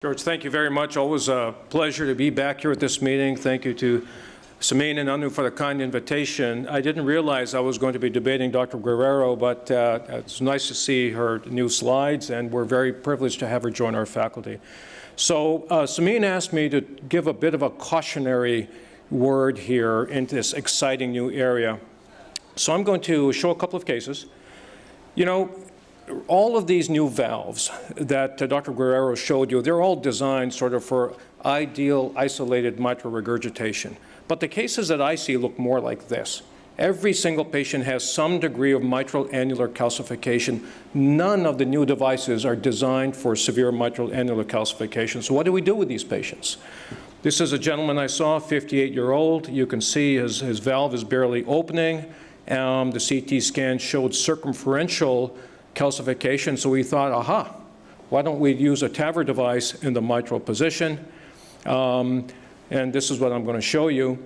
George, thank you very much. Always a pleasure to be back here at this meeting. Thank you to Samin and Anu for the kind invitation. I didn't realize I was going to be debating Dr. Guerrero, but it's nice to see her new slides, and we're very privileged to have her join our faculty. So Samin asked me to give a bit of a cautionary word here in this exciting new area. So I'm going to show a couple of cases. You know, all of these new valves that Dr. Guerrero showed you, they're all designed sort of for ideal isolated mitral regurgitation. But the cases that I see look more like this. Every single patient has some degree of mitral annular calcification. None of the new devices are designed for severe mitral annular calcification. So what do we do with these patients? This is a gentleman I saw, 58-year-old. You can see his valve is barely opening. The CT scan showed circumferential calcification, so we thought, aha, why don't we use a TAVR device in the mitral position? And this is what I'm going to show you.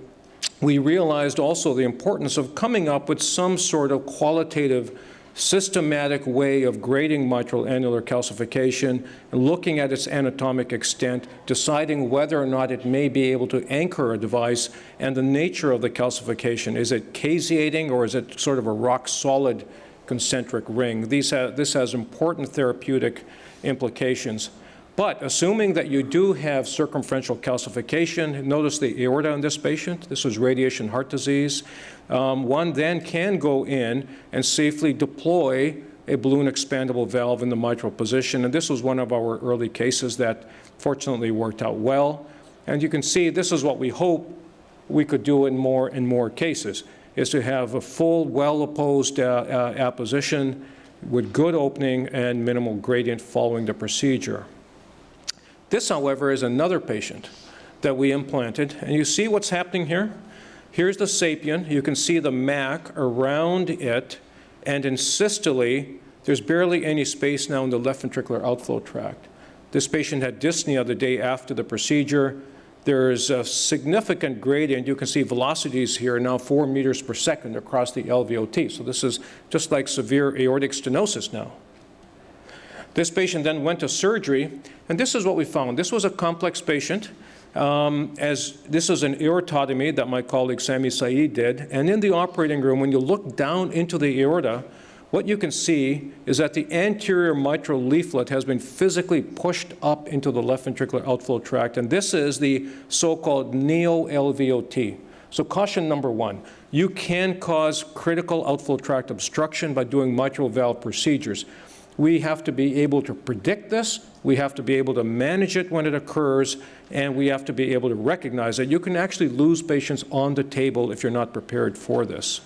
We realized also the importance of coming up with some sort of qualitative, systematic way of grading mitral annular calcification and looking at its anatomic extent, deciding whether or not it may be able to anchor a device and the nature of the calcification. Is it caseating or is it sort of a rock-solid concentric ring? This has important therapeutic implications. But assuming that you do have circumferential calcification, notice the aorta in this patient. This was radiation heart disease. One then can go in and safely deploy a balloon expandable valve in the mitral position. And this was one of our early cases that fortunately worked out well. And you can see this is what we hope we could do in more and more cases, is to have a full, well-opposed apposition with good opening and minimal gradient following the procedure. This, however, is another patient that we implanted. And you see what's happening here? Here's the sapien. You can see the MAC around it. And in systole, there's barely any space now in the left ventricular outflow tract. This patient had dyspnea the day after the procedure. There's a significant gradient. You can see velocities here now 4 meters per second across the LVOT. So this is just like severe aortic stenosis now. This patient then went to surgery, and this is what we found. This was a complex patient. As this is an aortotomy that my colleague Sami Saeed did. And in the operating room, when you look down into the aorta, what you can see is that the anterior mitral leaflet has been physically pushed up into the left ventricular outflow tract, and this is the so-called neo-LVOT. So caution number one, you can cause critical outflow tract obstruction by doing mitral valve procedures. We have to be able to predict this, we have to be able to manage it when it occurs, and we have to be able to recognize it. You can actually lose patients on the table if you're not prepared for this.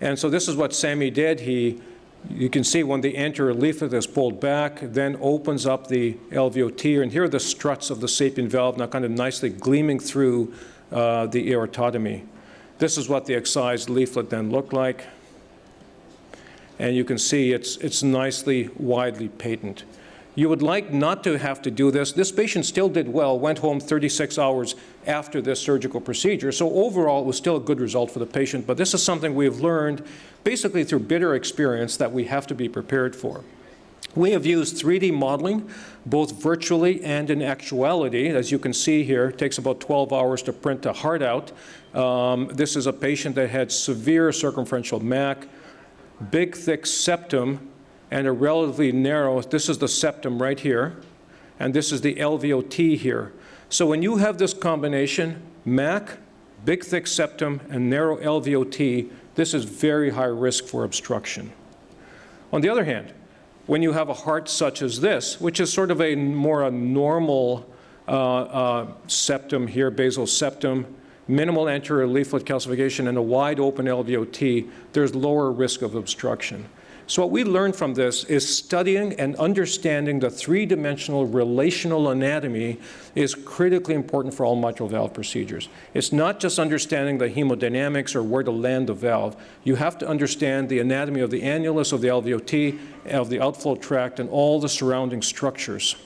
And so this is what Sami did. You can see when the anterior leaflet is pulled back, then opens up the LVOT, and here are the struts of the sapien valve now kind of nicely gleaming through the aortotomy. This is what the excised leaflet then looked like. And you can see it's nicely, widely patent. You would like not to have to do this. This patient still did well, went home 36 hours after this surgical procedure. So overall, it was still a good result for the patient. But this is something we've learned basically through bitter experience that we have to be prepared for. We have used 3D modeling, both virtually and in actuality. As you can see here, it takes about 12 hours to print a heart out. This is a patient that had severe circumferential MAC, big, thick septum, and a relatively narrow, this is the septum right here, and this is the LVOT here. So when you have this combination, MAC, big, thick septum, and narrow LVOT, this is very high risk for obstruction. On the other hand, when you have a heart such as this, which is sort of a more normal septum here, basal septum, minimal anterior leaflet calcification, and a wide open LVOT, there's lower risk of obstruction. So what we learned from this is studying and understanding the three-dimensional relational anatomy is critically important for all mitral valve procedures. It's not just understanding the hemodynamics or where to land the valve. You have to understand the anatomy of the annulus, of the LVOT, of the outflow tract, and all the surrounding structures.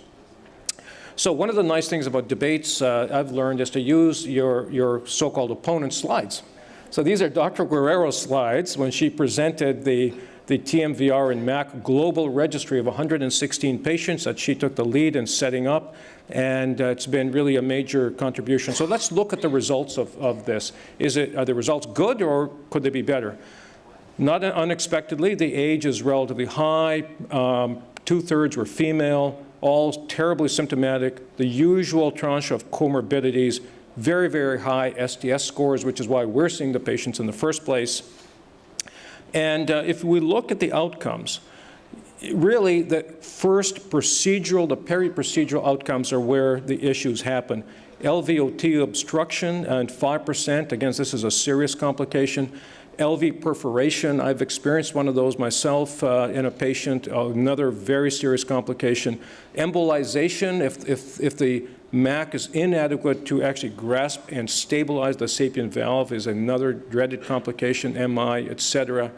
So one of the nice things about debates I've learned is to use your so-called opponent's slides. So these are Dr. Guerrero's slides when she presented the the TMVR and MAC global registry of 116 patients that she took the lead in setting up, and it's been really a major contribution. So let's look at the results of this. Are the results good, or could they be better? Not unexpectedly, the age is relatively high. 2/3 were female, all terribly symptomatic. The usual tranche of comorbidities, very, very high STS scores, which is why we're seeing the patients in the first place. And if we look at the outcomes, really the first procedural, the peri-procedural outcomes are where the issues happen. LVOT obstruction and 5%, again, this is a serious complication. LV perforation, I've experienced one of those myself in a patient, another very serious complication. Embolization, if the MAC is inadequate to actually grasp and stabilize the sapient valve, is another dreaded complication, MI, et cetera.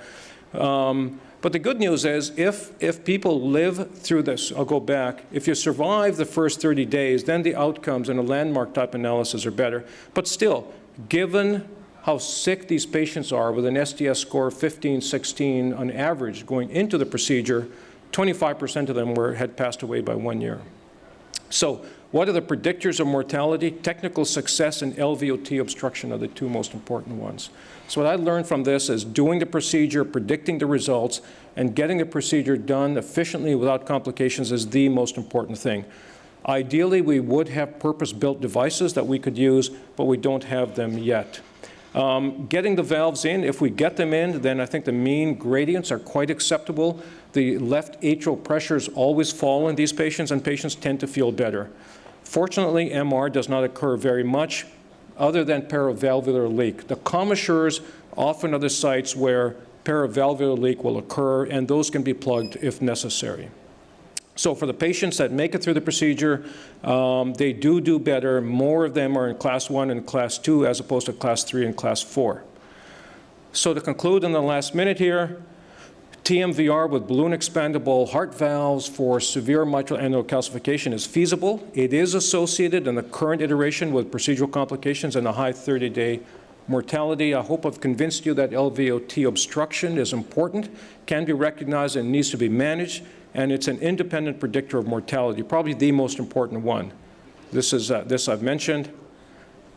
But the good news is if people live through this, I'll go back, if you survive the first 30 days, then the outcomes in a landmark type analysis are better. But still, given how sick these patients are with an STS score of 15, 16 on average going into the procedure, 25% of them had passed away by 1 year. So what are the predictors of mortality? Technical success and LVOT obstruction are the two most important ones. So what I learned from this is doing the procedure, predicting the results, and getting the procedure done efficiently without complications is the most important thing. Ideally, we would have purpose-built devices that we could use, but we don't have them yet. Getting the valves in, if we get them in, then I think the mean gradients are quite acceptable. The left atrial pressures always fall in these patients, and patients tend to feel better. Fortunately, MR does not occur very much other than paravalvular leak. The commissures often are the sites where paravalvular leak will occur, and those can be plugged if necessary. So for the patients that make it through the procedure, they do better. More of them are in class 1 and class 2 as opposed to class 3 and class 4. So to conclude in the last minute here, TMVR with balloon expandable heart valves for severe mitral endocalcification is feasible. It is associated in the current iteration with procedural complications and a high 30-day mortality. I hope I've convinced you that LVOT obstruction is important, can be recognized, and needs to be managed. And it's an independent predictor of mortality, probably the most important one. This I've mentioned.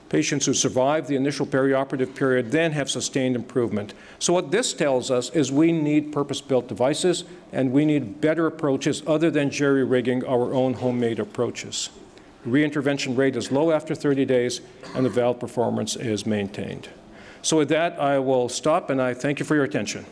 Patients who survive the initial perioperative period then have sustained improvement. So what this tells us is we need purpose-built devices, and we need better approaches other than jerry-rigging our own homemade approaches. Reintervention rate is low after 30 days, and the valve performance is maintained. So with that, I will stop, and I thank you for your attention.